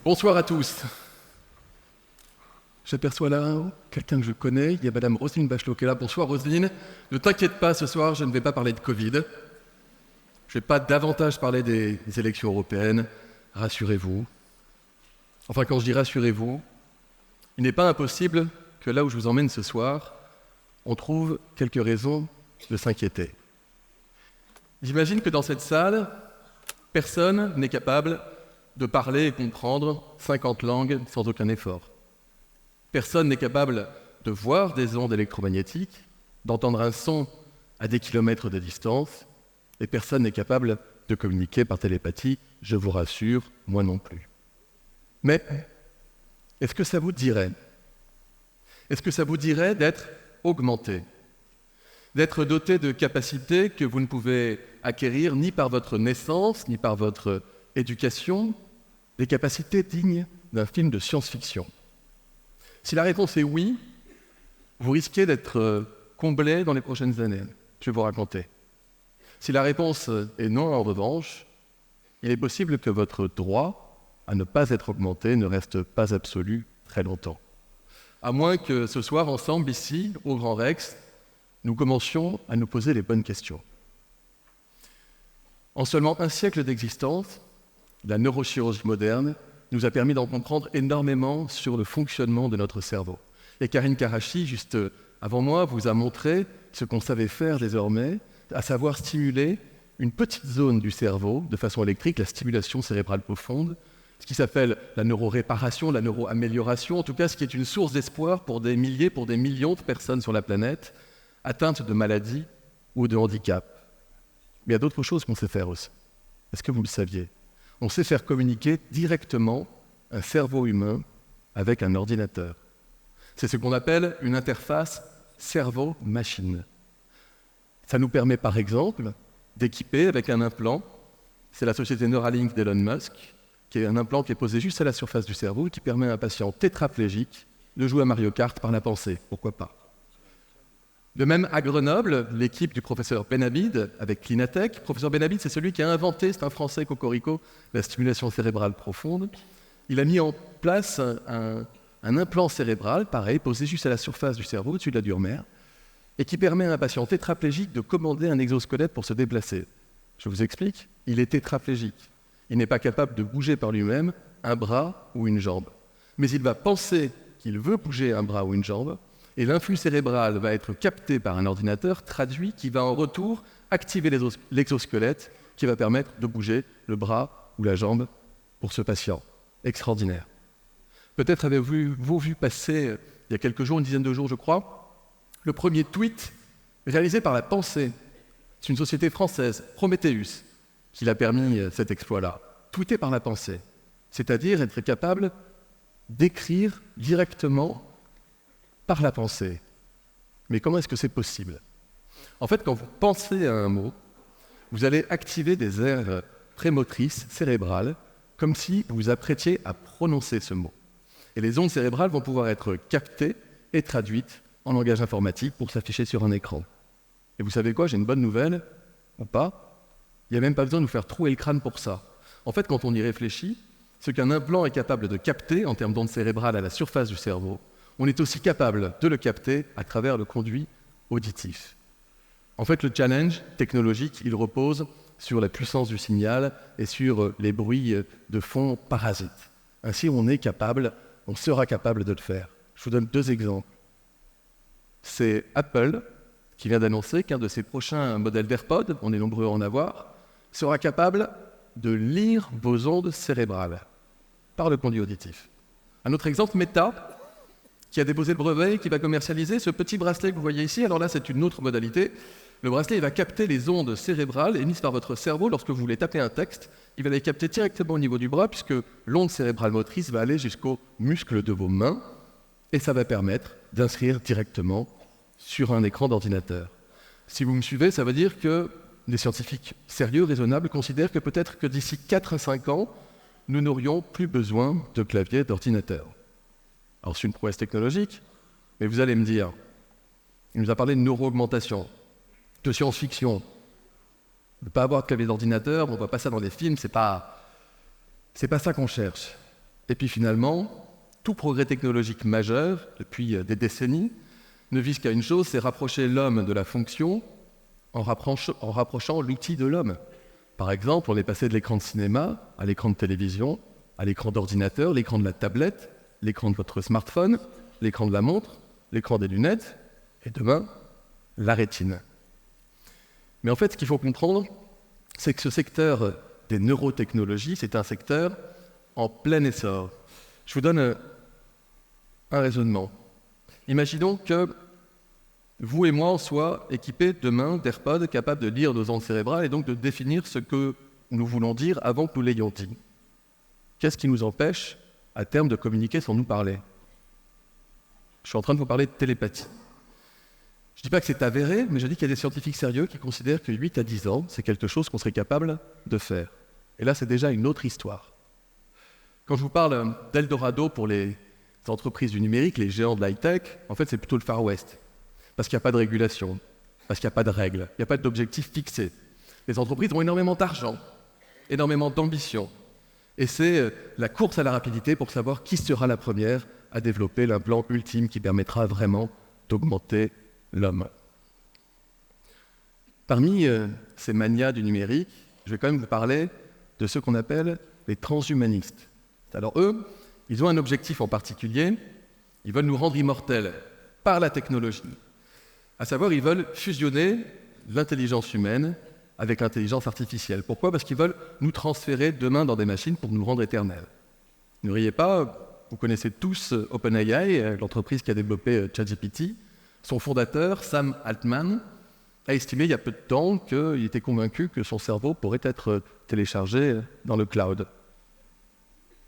Bonsoir à tous. J'aperçois là quelqu'un que je connais, il y a Madame Roselyne Bachelot qui est là. Bonsoir Roselyne. Ne t'inquiète pas, ce soir je ne vais pas parler de Covid. Je ne vais pas davantage parler des élections européennes. Rassurez-vous. Enfin, quand je dis rassurez-vous, il n'est pas impossible que là où je vous emmène ce soir, on trouve quelques raisons de s'inquiéter. J'imagine que dans cette salle, personne n'est capable de parler et comprendre 50 langues sans aucun effort. Personne n'est capable de voir des ondes électromagnétiques, d'entendre un son à des kilomètres de distance, et personne n'est capable de communiquer par télépathie, je vous rassure, moi non plus. Mais, est-ce que ça vous dirait d'être augmenté, d'être doté de capacités que vous ne pouvez acquérir ni par votre naissance, ni par votre éducation, des capacités dignes d'un film de science-fiction? Si la réponse est oui, vous risquez d'être comblé dans les prochaines années. Je vais vous raconter. Si la réponse est non, en revanche, il est possible que votre droit à ne pas être augmenté ne reste pas absolu très longtemps. À moins que ce soir, ensemble, ici, au Grand Rex, nous commencions à nous poser les bonnes questions. En seulement un siècle d'existence, la neurochirurgie moderne nous a permis d'en comprendre énormément sur le fonctionnement de notre cerveau. Et Karine Karachi, juste avant moi, vous a montré ce qu'on savait faire désormais, à savoir stimuler une petite zone du cerveau de façon électrique, la stimulation cérébrale profonde, ce qui s'appelle la neuroréparation, la neuroamélioration, en tout cas ce qui est une source d'espoir pour des milliers, pour des millions de personnes sur la planète atteintes de maladies ou de handicap. Mais il y a d'autres choses qu'on sait faire aussi. Est-ce que vous le saviez ? On sait faire communiquer directement un cerveau humain avec un ordinateur. C'est ce qu'on appelle une interface cerveau-machine. Ça nous permet par exemple d'équiper avec un implant, c'est la société Neuralink d'Elon Musk, qui est un implant qui est posé juste à la surface du cerveau et qui permet à un patient tétraplégique de jouer à Mario Kart par la pensée, pourquoi pas. De même, à Grenoble, l'équipe du professeur Benhamid avec Clinatech. Professeur Benhamid, c'est celui qui a inventé, c'est un Français cocorico, la stimulation cérébrale profonde. Il a mis en place un implant cérébral, pareil, posé juste à la surface du cerveau, au-dessus de la dure mer, et qui permet à un patient tétraplégique de commander un exosquelette pour se déplacer. Je vous explique, il est tétraplégique. Il n'est pas capable de bouger par lui-même un bras ou une jambe. Mais il va penser qu'il veut bouger un bras ou une jambe, et l'influx cérébral va être capté par un ordinateur, traduit, qui va en retour activer l'exosquelette, qui va permettre de bouger le bras ou la jambe pour ce patient. Extraordinaire. Peut-être avez-vous vu passer, il y a quelques jours, une dizaine de jours je crois, le premier tweet réalisé par la pensée. C'est une société française, Prometheus, qui l'a permis cet exploit-là. Tweeter par la pensée, c'est-à-dire être capable d'écrire directement par la pensée. Mais comment est-ce que c'est possible ? En fait, quand vous pensez à un mot, vous allez activer des aires prémotrices cérébrales, comme si vous vous apprêtiez à prononcer ce mot. Et les ondes cérébrales vont pouvoir être captées et traduites en langage informatique pour s'afficher sur un écran. Et vous savez quoi, j'ai une bonne nouvelle, ou pas, il n'y a même pas besoin de nous faire trouer le crâne pour ça. En fait, quand on y réfléchit, ce qu'un implant est capable de capter en termes d'ondes cérébrales à la surface du cerveau, on est aussi capable de le capter à travers le conduit auditif. En fait, le challenge technologique, il repose sur la puissance du signal et sur les bruits de fond parasites. Ainsi, on sera capable de le faire. Je vous donne 2 exemples. C'est Apple qui vient d'annoncer qu'un de ses prochains modèles d'AirPods, on est nombreux à en avoir, sera capable de lire vos ondes cérébrales par le conduit auditif. Un autre exemple, Meta, qui a déposé le brevet et qui va commercialiser ce petit bracelet que vous voyez ici. Alors là, c'est une autre modalité. Le bracelet, il va capter les ondes cérébrales émises par votre cerveau lorsque vous voulez taper un texte. Il va les capter directement au niveau du bras puisque l'onde cérébrale motrice va aller jusqu'aux muscles de vos mains et ça va permettre d'inscrire directement sur un écran d'ordinateur. Si vous me suivez, ça veut dire que les scientifiques sérieux, raisonnables, considèrent que peut-être que d'ici 4 à 5 ans, nous n'aurions plus besoin de clavier d'ordinateur. Alors c'est une prouesse technologique, mais vous allez me dire, il nous a parlé de neuroaugmentation, de science-fiction, de ne pas avoir de clavier d'ordinateur, on ne voit pas ça dans les films, c'est pas ça qu'on cherche. Et puis finalement, tout progrès technologique majeur, depuis des décennies, ne vise qu'à une chose, c'est rapprocher l'homme de la fonction en rapprochant l'outil de l'homme. Par exemple, on est passé de l'écran de cinéma à l'écran de télévision, à l'écran d'ordinateur, l'écran de la tablette, l'écran de votre smartphone, l'écran de la montre, l'écran des lunettes, et demain, la rétine. Mais en fait, ce qu'il faut comprendre, c'est que ce secteur des neurotechnologies, c'est un secteur en plein essor. Je vous donne un raisonnement. Imaginons que vous et moi, on soit équipés demain d'AirPods capables de lire nos ondes cérébrales et donc de définir ce que nous voulons dire avant que nous l'ayons dit. Qu'est-ce qui nous empêche, à terme, de communiquer sans nous parler? Je suis en train de vous parler de télépathie. Je ne dis pas que c'est avéré, mais je dis qu'il y a des scientifiques sérieux qui considèrent que 8 à 10 ans, c'est quelque chose qu'on serait capable de faire. Et là, c'est déjà une autre histoire. Quand je vous parle d'Eldorado pour les entreprises du numérique, les géants de l'high-tech, en fait, c'est plutôt le Far West. Parce qu'il n'y a pas de régulation, parce qu'il n'y a pas de règles, il n'y a pas d'objectifs fixés. Les entreprises ont énormément d'argent, énormément d'ambition. Et c'est la course à la rapidité pour savoir qui sera la première à développer l'implant ultime qui permettra vraiment d'augmenter l'homme. Parmi ces manias du numérique, je vais quand même vous parler de ceux qu'on appelle les transhumanistes. Alors eux, ils ont un objectif en particulier, ils veulent nous rendre immortels par la technologie. À savoir, ils veulent fusionner l'intelligence humaine avec l'intelligence artificielle. Pourquoi? Parce qu'ils veulent nous transférer demain dans des machines pour nous rendre éternels. Ne riez pas, vous connaissez tous OpenAI, l'entreprise qui a développé ChatGPT. Son fondateur, Sam Altman, a estimé il y a peu de temps qu'il était convaincu que son cerveau pourrait être téléchargé dans le cloud.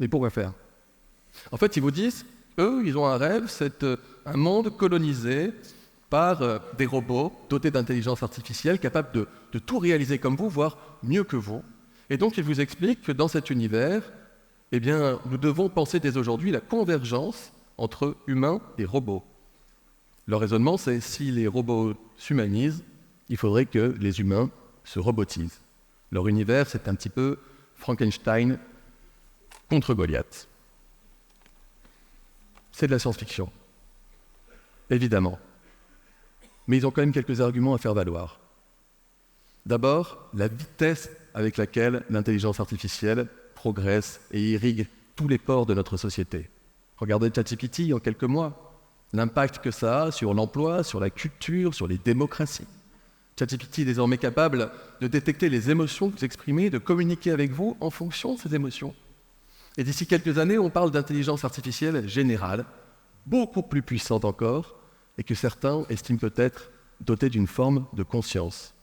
Mais pourquoi faire? En fait, ils vous disent, eux, ils ont un rêve, c'est un monde colonisé par des robots dotés d'intelligence artificielle, capables de tout réaliser comme vous, voire mieux que vous. Et donc, ils vous expliquent que dans cet univers, eh bien, nous devons penser dès aujourd'hui la convergence entre humains et robots. Leur raisonnement, c'est si les robots s'humanisent, il faudrait que les humains se robotisent. Leur univers, c'est un petit peu Frankenstein contre Goliath. C'est de la science-fiction, évidemment. Mais ils ont quand même quelques arguments à faire valoir. D'abord, la vitesse avec laquelle l'intelligence artificielle progresse et irrigue tous les pores de notre société. Regardez ChatGPT en quelques mois, l'impact que ça a sur l'emploi, sur la culture, sur les démocraties. ChatGPT est désormais capable de détecter les émotions que vous exprimez, de communiquer avec vous en fonction de ces émotions. Et d'ici quelques années, on parle d'intelligence artificielle générale, beaucoup plus puissante encore, et que certains estiment peut-être dotée d'une forme de conscience.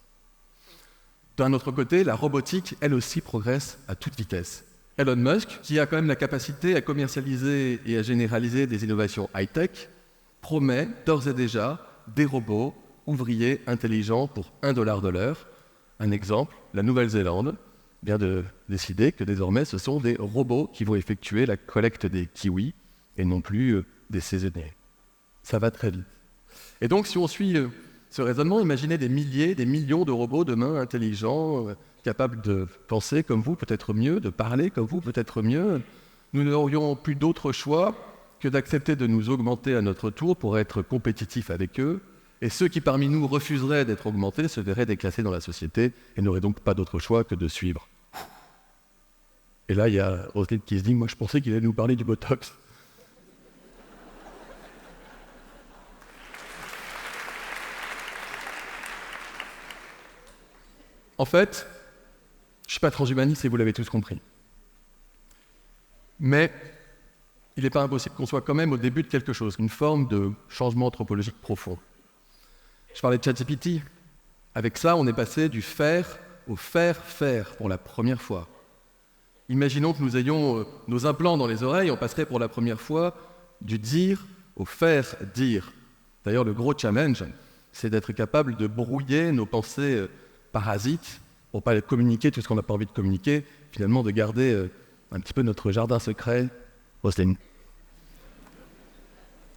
D'un autre côté, la robotique, elle aussi, progresse à toute vitesse. Elon Musk, qui a quand même la capacité à commercialiser et à généraliser des innovations high-tech, promet d'ores et déjà des robots ouvriers intelligents pour $1 de l'heure. Un exemple, la Nouvelle-Zélande vient de décider que désormais ce sont des robots qui vont effectuer la collecte des kiwis et non plus des saisonniers. Ça va très vite. Et donc si on suit ce raisonnement, imaginez des milliers, des millions de robots demain intelligents, capables de penser comme vous, peut-être mieux, de parler comme vous, peut-être mieux. Nous n'aurions plus d'autre choix que d'accepter de nous augmenter à notre tour pour être compétitifs avec eux. Et ceux qui parmi nous refuseraient d'être augmentés se verraient déclassés dans la société et n'auraient donc pas d'autre choix que de suivre. Et là, il y a Roselyne qui se dit « Moi, je pensais qu'il allait nous parler du Botox. » En fait, je ne suis pas transhumaniste et vous l'avez tous compris. Mais il n'est pas impossible qu'on soit quand même au début de quelque chose, une forme de changement anthropologique profond. Je parlais de ChatGPT. Avec ça, on est passé du faire au faire pour la première fois. Imaginons que nous ayons nos implants dans les oreilles, on passerait pour la première fois du dire au faire dire. D'ailleurs, le gros challenge, c'est d'être capable de brouiller nos pensées parasites pour ne pas communiquer tout ce qu'on n'a pas envie de communiquer, finalement de garder un petit peu notre jardin secret. Roselyne,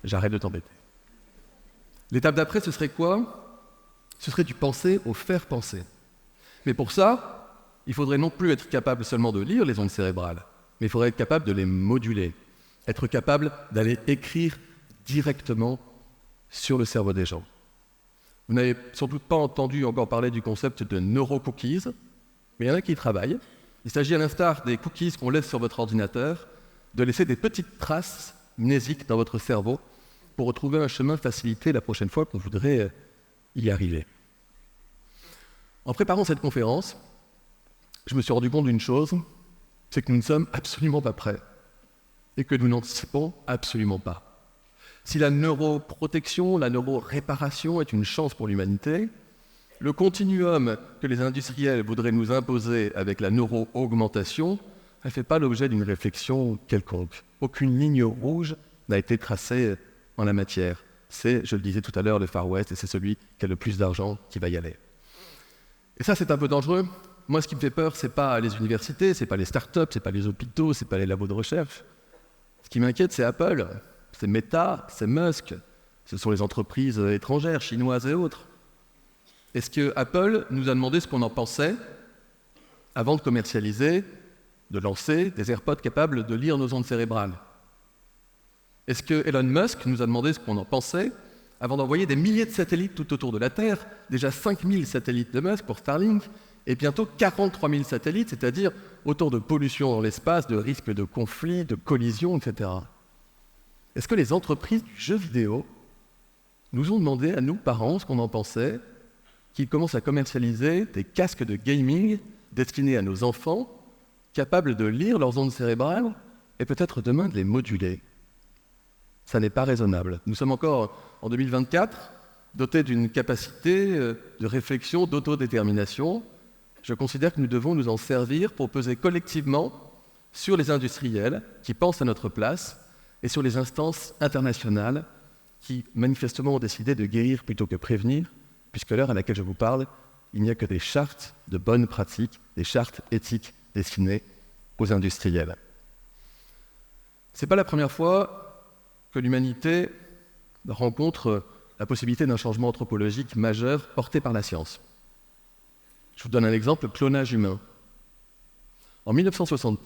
j'arrête de t'embêter. L'étape d'après, ce serait quoi? Ce serait du penser au faire penser. Mais pour ça, il faudrait non plus être capable seulement de lire les ondes cérébrales, mais il faudrait être capable de les moduler, être capable d'aller écrire directement sur le cerveau des gens. Vous n'avez sans doute pas entendu encore parler du concept de neurocookies, mais il y en a qui y travaillent. Il s'agit, à l'instar des cookies qu'on laisse sur votre ordinateur, de laisser des petites traces mnésiques dans votre cerveau pour retrouver un chemin facilité la prochaine fois qu'on voudrait y arriver. En préparant cette conférence, je me suis rendu compte d'une chose, c'est que nous ne sommes absolument pas prêts et que nous n'anticipons absolument pas. Si la neuroprotection, la neuroréparation est une chance pour l'humanité, le continuum que les industriels voudraient nous imposer avec la neuro-augmentation ne fait pas l'objet d'une réflexion quelconque. Aucune ligne rouge n'a été tracée en la matière. C'est, je le disais tout à l'heure, le Far West et c'est celui qui a le plus d'argent qui va y aller. Et ça, c'est un peu dangereux. Moi, ce qui me fait peur, c'est pas les universités, c'est pas les startups, c'est pas les hôpitaux, c'est pas les labos de recherche. Ce qui m'inquiète, c'est Apple, c'est Meta, c'est Musk. Ce sont les entreprises étrangères, chinoises et autres. Est-ce que Apple nous a demandé ce qu'on en pensait avant de commercialiser, de lancer des AirPods capables de lire nos ondes cérébrales? Est-ce que Elon Musk nous a demandé ce qu'on en pensait avant d'envoyer des milliers de satellites tout autour de la Terre, déjà 5000 satellites de Musk pour Starlink, et bientôt 43 000 satellites, c'est-à-dire autant de pollution dans l'espace, de risques de conflits, de collisions, etc. Est-ce que les entreprises du jeu vidéo nous ont demandé à nous, parents, ce qu'on en pensait, qu'ils commencent à commercialiser des casques de gaming destinés à nos enfants, capables de lire leurs ondes cérébrales et peut-être demain de les moduler? Ça n'est pas raisonnable. Nous sommes encore en 2024, dotés d'une capacité de réflexion, d'autodétermination. Je considère que nous devons nous en servir pour peser collectivement sur les industriels qui pensent à notre place et sur les instances internationales qui manifestement ont décidé de guérir plutôt que prévenir, puisque à l'heure à laquelle je vous parle, il n'y a que des chartes de bonnes pratiques, des chartes éthiques destinées aux industriels. Ce n'est pas la première fois que l'humanité rencontre la possibilité d'un changement anthropologique majeur porté par la science. Je vous donne un exemple, le clonage humain. En 1970,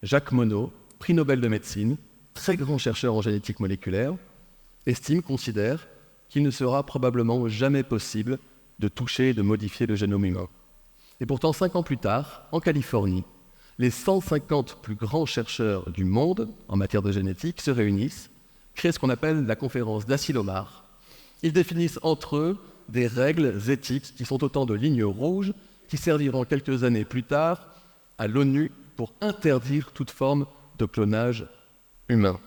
Jacques Monod, prix Nobel de médecine, très grand chercheur en génétique moléculaire, considère qu'il ne sera probablement jamais possible de toucher et de modifier le génome humain. Et pourtant, 5 ans plus tard, en Californie, les 150 plus grands chercheurs du monde en matière de génétique se réunissent, créent ce qu'on appelle la conférence d'Asilomar. Ils définissent entre eux des règles éthiques qui sont autant de lignes rouges qui serviront quelques années plus tard à l'ONU pour interdire toute forme de clonage humain.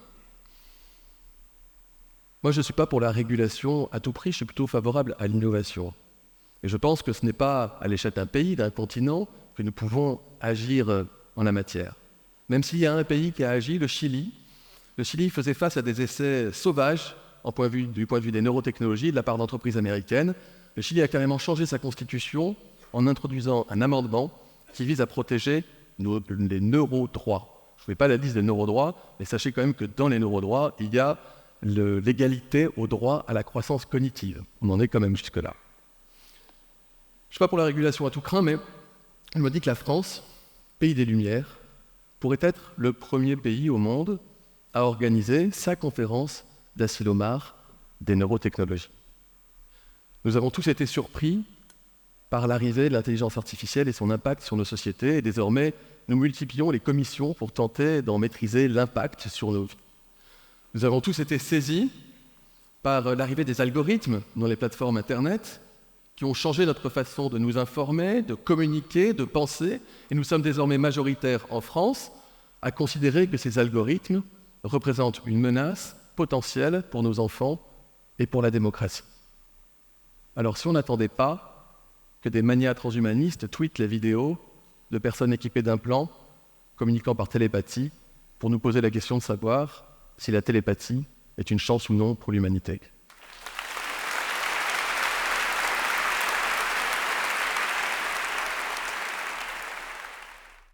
Moi, je ne suis pas pour la régulation à tout prix, je suis plutôt favorable à l'innovation. Et je pense que ce n'est pas à l'échelle d'un pays, d'un continent, que nous pouvons agir en la matière. Même s'il y a un pays qui a agi, le Chili. Le Chili faisait face à des essais sauvages du point de vue des neurotechnologies de la part d'entreprises américaines. Le Chili a carrément changé sa constitution en introduisant un amendement qui vise à protéger les neurodroits. Je ne fais pas la liste des neurodroits, mais sachez quand même que dans les neurodroits, il y a l'égalité au droit à la croissance cognitive. On en est quand même jusque-là. Je ne suis pas pour la régulation à tout crin, mais je me dis que la France, pays des Lumières, pourrait être le premier pays au monde à organiser sa conférence d'Asilomar des neurotechnologies. Nous avons tous été surpris par l'arrivée de l'intelligence artificielle et son impact sur nos sociétés, et désormais, nous multiplions les commissions pour tenter d'en maîtriser l'impact sur nos vies. Nous avons tous été saisis par l'arrivée des algorithmes dans les plateformes Internet qui ont changé notre façon de nous informer, de communiquer, de penser, et nous sommes désormais majoritaires en France à considérer que ces algorithmes représentent une menace potentielle pour nos enfants et pour la démocratie. Alors si on n'attendait pas que des manias transhumanistes tweetent les vidéos de personnes équipées d'implants communiquant par télépathie pour nous poser la question de savoir si la télépathie est une chance ou non pour l'humanité.